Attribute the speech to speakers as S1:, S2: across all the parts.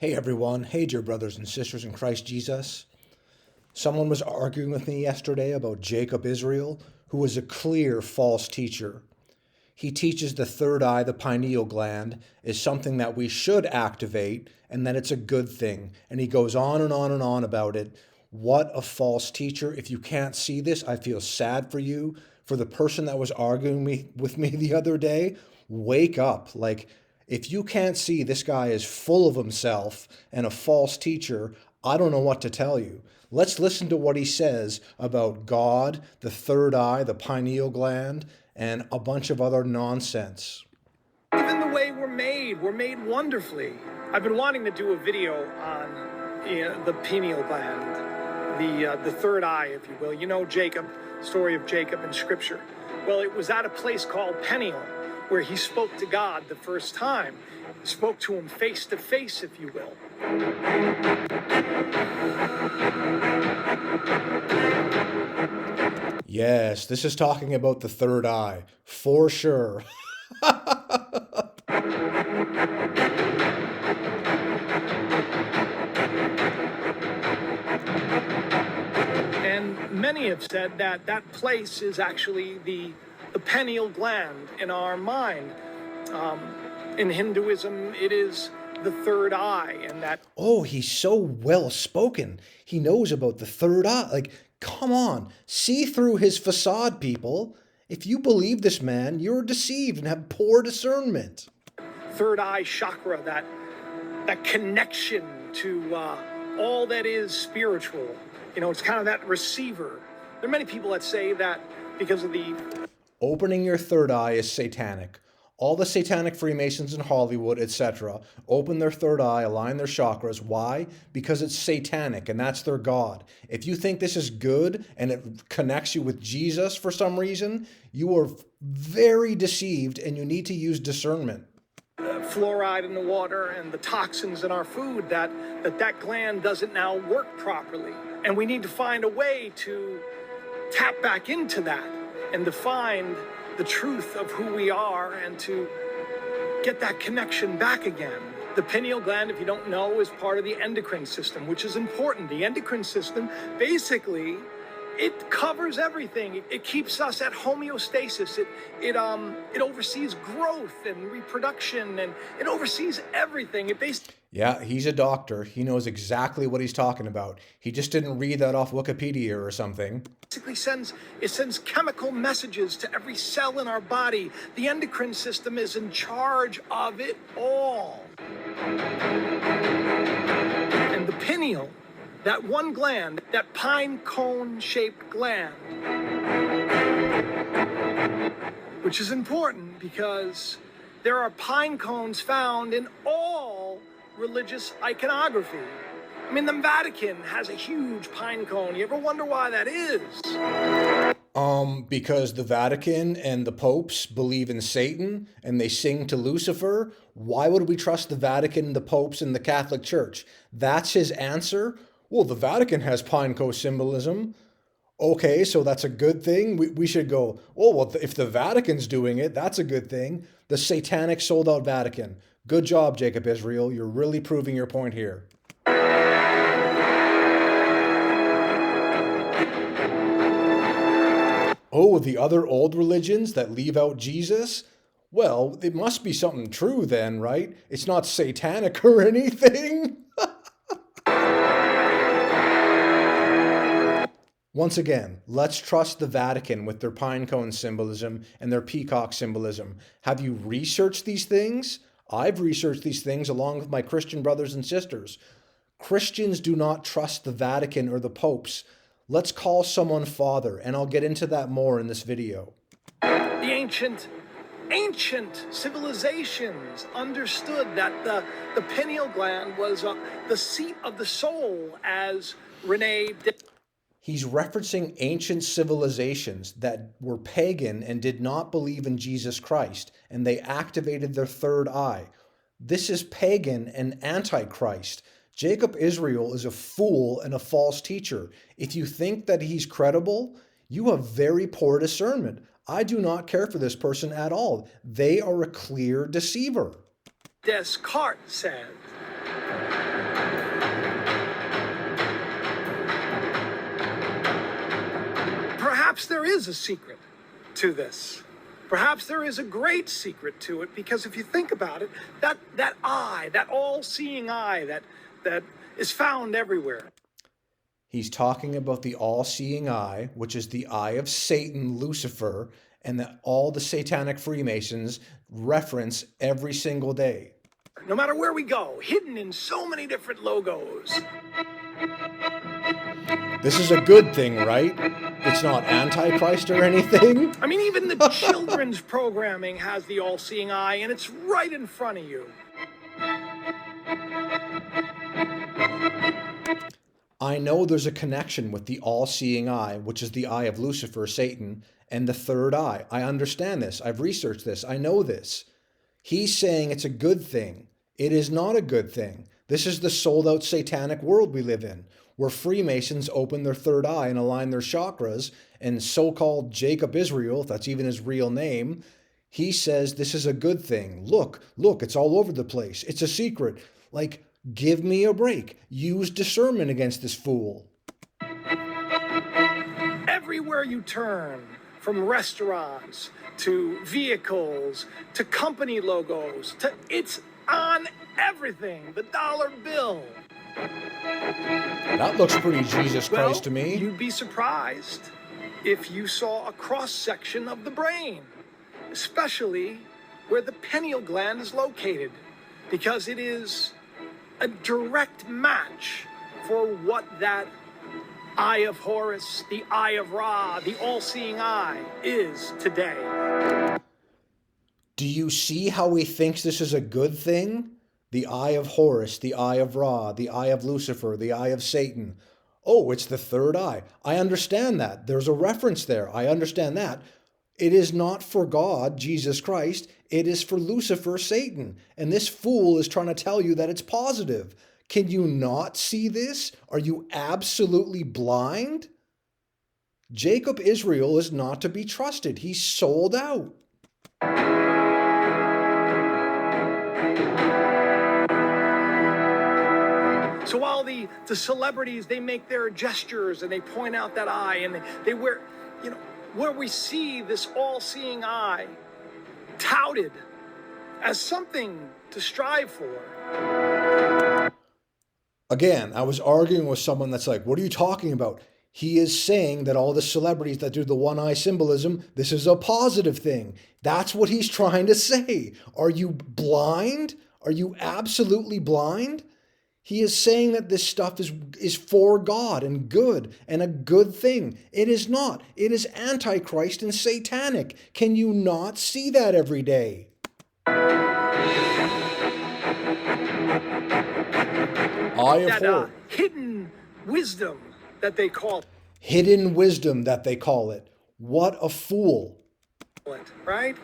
S1: Hey everyone, hey dear brothers and sisters in Christ Jesus. Someone was arguing with me yesterday about Jacob Israel, who is a clear false teacher. He teaches the third eye, the pineal gland, is something that we should activate and that it's a good thing. And he goes on and on and on about it. What a false teacher. If you can't see this, I feel sad for you. For the person that was arguing with me the other day, wake up. If you can't see this guy is full of himself and a false teacher, I don't know what to tell you. Let's listen to what he says about God, the third eye, the pineal gland, and a bunch of other nonsense.
S2: Even the way we're made wonderfully. I've been wanting to do a video on the pineal gland, the third eye, if you will. You know Jacob, story of Jacob in Scripture. Well, it was at a place called Pineal, where he spoke to God the first time. Spoke to him face to face, if you will.
S1: Yes, this is talking about the third eye, for sure.
S2: And many have said that that place is actually the pineal gland in our mind. In Hinduism, it is the third eye, and that...
S1: Oh, he's so well spoken. He knows about the third eye. Come on, see through his facade, people. If you believe this man, you're deceived and have poor discernment.
S2: Third eye chakra, that connection to all that is spiritual. You know, it's kind of that receiver. There are many people that say that because of the...
S1: Opening your third eye is satanic. All the satanic Freemasons in Hollywood, etc., open their third eye, align their chakras. Why? Because it's satanic and that's their God. If you think this is good and it connects you with Jesus for some reason, you are very deceived and you need to use discernment.
S2: Fluoride in the water and the toxins in our food, that gland doesn't now work properly. And we need to find a way to tap back into that and to find the truth of who we are and to get that connection back again. The pineal gland, if you don't know, is part of the endocrine system, which is important. The endocrine system, basically, it covers everything. It keeps us at homeostasis. It oversees growth and reproduction, and it oversees everything.
S1: Yeah, he's a doctor. He knows exactly what he's talking about. He just didn't read that off Wikipedia or something.
S2: Basically sends chemical messages to every cell in our body. The endocrine system is in charge of it all. And the pineal, that one gland, that pine cone shaped gland, which is important because there are pine cones found in all religious iconography. I mean, the Vatican has a huge pine cone. You ever wonder why that is?
S1: Because the Vatican and the popes believe in Satan and they sing to Lucifer. Why would we trust the Vatican, the popes, and the Catholic Church? That's his answer? Well, the Vatican has pine cone symbolism. Okay, so that's a good thing. We should go, oh, well, if the Vatican's doing it, that's a good thing. The satanic sold out Vatican. Good job, Jacob Israel. You're really proving your point here. Oh, the other old religions that leave out Jesus? Well, it must be something true then, right? It's not satanic or anything. Once again, let's trust the Vatican with their pine cone symbolism and their peacock symbolism. Have you researched these things? I've researched these things along with my Christian brothers and sisters. Christians do not trust the Vatican or the popes. Let's call someone father, and I'll get into that more in this video.
S2: The ancient civilizations understood that the pineal gland was the seat of the soul, as Rene...
S1: He's referencing ancient civilizations that were pagan and did not believe in Jesus Christ, and they activated their third eye. This is pagan and antichrist. Jacob Israel is a fool and a false teacher. If you think that he's credible, you have very poor discernment. I do not care for this person at all. They are a clear deceiver.
S2: Descartes said, is a secret to this. Perhaps there is a great secret to it, because if you think about it, that eye, that all-seeing eye that is found everywhere.
S1: He's talking about the all-seeing eye, which is the eye of Satan, Lucifer, and that all the satanic Freemasons reference every single day.
S2: No matter where we go, hidden in so many different logos.
S1: This is a good thing, right? It's not Antichrist or anything.
S2: I mean, even the children's programming has the all-seeing eye, and it's right in front of you.
S1: I know there's a connection with the all-seeing eye, which is the eye of Lucifer, Satan, and the third eye. I understand this. I've researched this. I know this. He's saying it's a good thing. It is not a good thing. This is the sold-out satanic world we live in, where Freemasons open their third eye and align their chakras, and so-called Jacob Israel, if that's even his real name, he says this is a good thing. Look, it's all over the place. It's a secret. Like, give me a break. Use discernment against this fool.
S2: Everywhere you turn, from restaurants to vehicles to company logos to it's on everything. The dollar bill.
S1: That looks pretty Jesus Christ to me.
S2: You'd be surprised if you saw a cross-section of the brain, especially where the pineal gland is located, because it is a direct match for what that eye of Horus, the eye of Ra, the all-seeing eye is today.
S1: Do you see how he thinks this is a good thing? The eye of Horus, the eye of Ra, the eye of Lucifer, the eye of Satan. Oh, it's the third eye. I understand that. There's a reference there. I understand that. It is not for God, Jesus Christ. It is for Lucifer, Satan. And this fool is trying to tell you that it's positive. Can you not see this? Are you absolutely blind? Jacob Israel is not to be trusted. He's sold out.
S2: So while the celebrities, they make their gestures and they point out that eye and they wear, where we see this all-seeing eye touted as something to strive for.
S1: Again, I was arguing with someone that's like, what are you talking about? He is saying that all the celebrities that do the one-eye symbolism, this is a positive thing. That's what he's trying to say. Are you blind? Are you absolutely blind? He is saying that this stuff is for God and good and a good thing. It is not. It is antichrist and satanic. Can you not see that every day? Eye of Horus.
S2: Hidden wisdom that they call it.
S1: Hidden wisdom that they call it. What a fool.
S2: Right?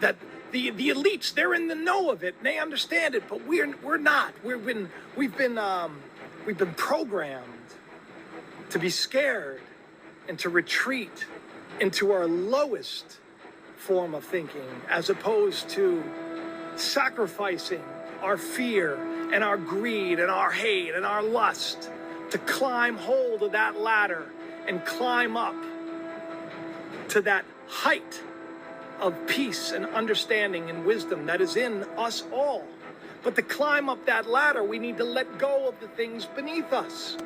S2: That the elites, they're in the know of it and they understand it, but we're not. We've been programmed to be scared and to retreat into our lowest form of thinking, as opposed to sacrificing our fear and our greed and our hate and our lust to climb hold of that ladder and climb up to that height of peace and understanding and wisdom that is in us all. But to climb up that ladder, we need to let go of the things beneath us.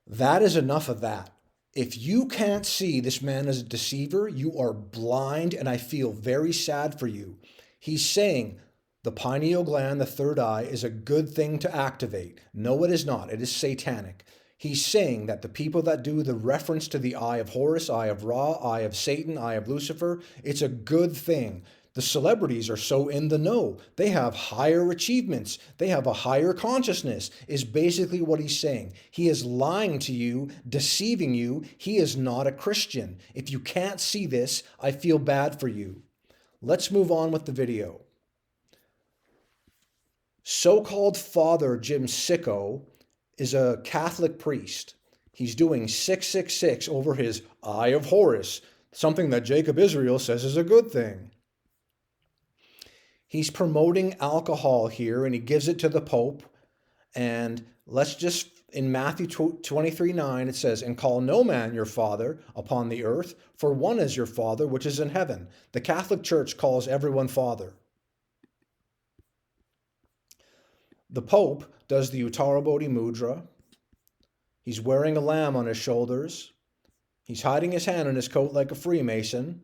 S1: That is enough of that. If you can't see this man as a deceiver, you are blind, and I feel very sad for you. He's saying the pineal gland, the third eye, is a good thing to activate. No, it is not. It is satanic. He's saying that the people that do the reference to the eye of Horus, eye of Ra, eye of Satan, eye of Lucifer, it's a good thing. The celebrities are so in the know. They have higher achievements. They have a higher consciousness, is basically what he's saying. He is lying to you, deceiving you. He is not a Christian. If you can't see this, I feel bad for you. Let's move on with the video. So-called Father Jim Sicko is a Catholic priest. He's doing 666 over his eye of Horus, something that Jacob Israel says is a good thing. He's promoting alcohol here, and he gives it to the Pope, And in Matthew 23:9, it says, "And call no man your father upon the earth, for one is your Father which is in heaven." The Catholic Church calls everyone Father. The Pope does the Uttara Bodhi Mudra. He's wearing a lamb on his shoulders. He's hiding his hand in his coat like a Freemason.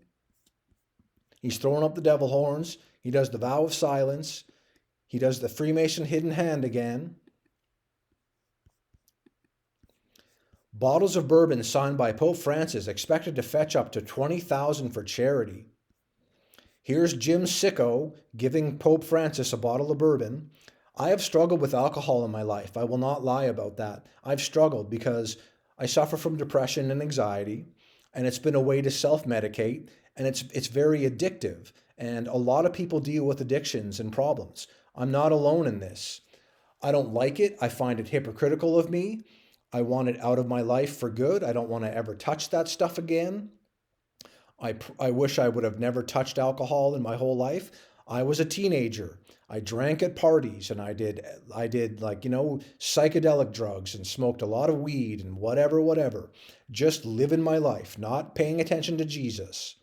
S1: He's throwing up the devil horns. He does the vow of silence. He does the Freemason hidden hand again. Bottles of bourbon signed by Pope Francis expected to fetch up to $20,000 for charity. Here's Jim Sicko giving Pope Francis a bottle of bourbon. I have struggled with alcohol in my life. I will not lie about that. I've struggled because I suffer from depression and anxiety, and it's been a way to self-medicate, and it's very addictive. And a lot of people deal with addictions and problems. I'm not alone in this. I don't like it. I find it hypocritical of me. I want it out of my life for good. I don't want to ever touch that stuff again. I wish I would have never touched alcohol in my whole life. I was a teenager. I drank at parties, and I did psychedelic drugs and smoked a lot of weed and whatever. Just living my life, not paying attention to Jesus.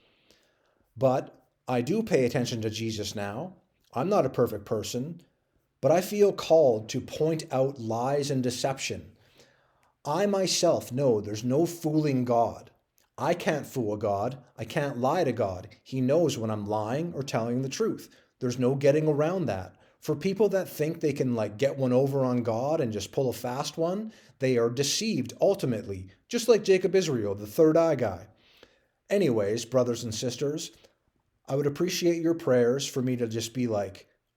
S1: But I do pay attention to Jesus now. I'm not a perfect person, but I feel called to point out lies and deception. I myself know there's no fooling God. I can't fool God. I can't lie to God. He knows when I'm lying or telling the truth. There's no getting around that. For people that think they can get one over on God and just pull a fast one, they are deceived ultimately, just like Jacob Israel, the third eye guy. Anyways, brothers and sisters, I would appreciate your prayers for me to just be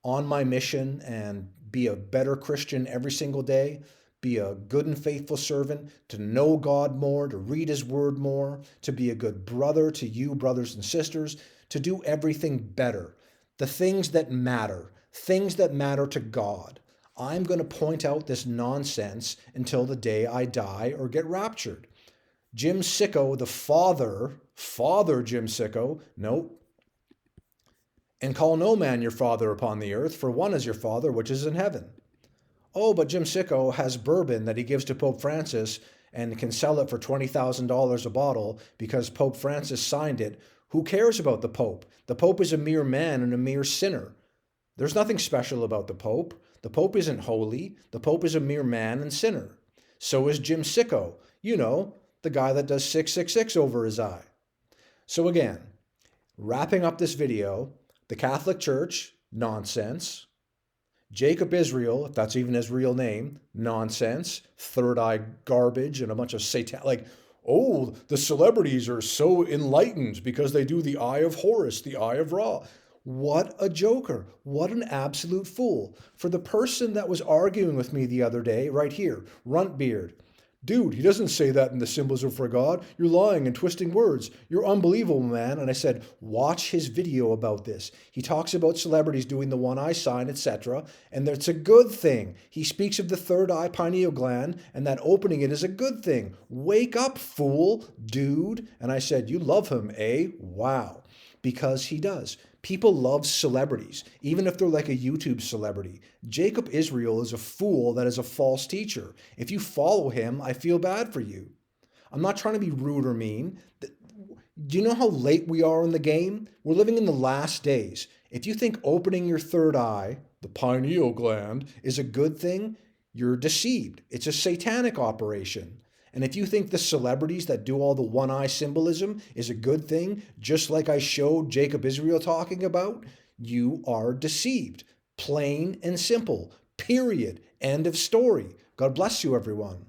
S1: on my mission and be a better Christian every single day, be a good and faithful servant, to know God more, to read his word more, to be a good brother to you, brothers and sisters, to do everything better. The things that matter to God. I'm going to point out this nonsense until the day I die or get raptured. Jim Sicko, the Father Jim Sicko, nope. "And call no man your father upon the earth, for one is your Father which is in heaven." Oh, but Jim Sicko has bourbon that he gives to Pope Francis and can sell it for $20,000 a bottle because Pope Francis signed it. Who cares about the Pope? The Pope is a mere man and a mere sinner. There's nothing special about the Pope. The Pope isn't holy. The Pope is a mere man and sinner. So is Jim Sicko, the guy that does 666 over his eye. So again, wrapping up this video, the Catholic Church, nonsense. Jacob Israel, if that's even his real name, nonsense. Third eye garbage and a bunch of the celebrities are so enlightened because they do the eye of Horus, the eye of Ra. What a joker. What an absolute fool. For the person that was arguing with me the other day, right here, Runtbeard, "Dude, he doesn't say that in the Symbolism for God. You're lying and twisting words. You're unbelievable, man." And I said, watch his video about this. He talks about celebrities doing the one eye sign, etc. And that's a good thing. He speaks of the third eye pineal gland and that opening it is a good thing. Wake up, fool, dude. And I said, you love him, eh? Wow. Because he does. People love celebrities, even if they're like a YouTube celebrity. Jacob Israel is a fool that is a false teacher. If you follow him, I feel bad for you. I'm not trying to be rude or mean. Do you know how late we are in the game? We're living in the last days. If you think opening your third eye, the pineal gland, is a good thing, you're deceived. It's a satanic operation. And if you think the celebrities that do all the one eye symbolism is a good thing, just like I showed Jacob Israel talking about, you are deceived. Plain and simple. Period. End of story. God bless you, everyone.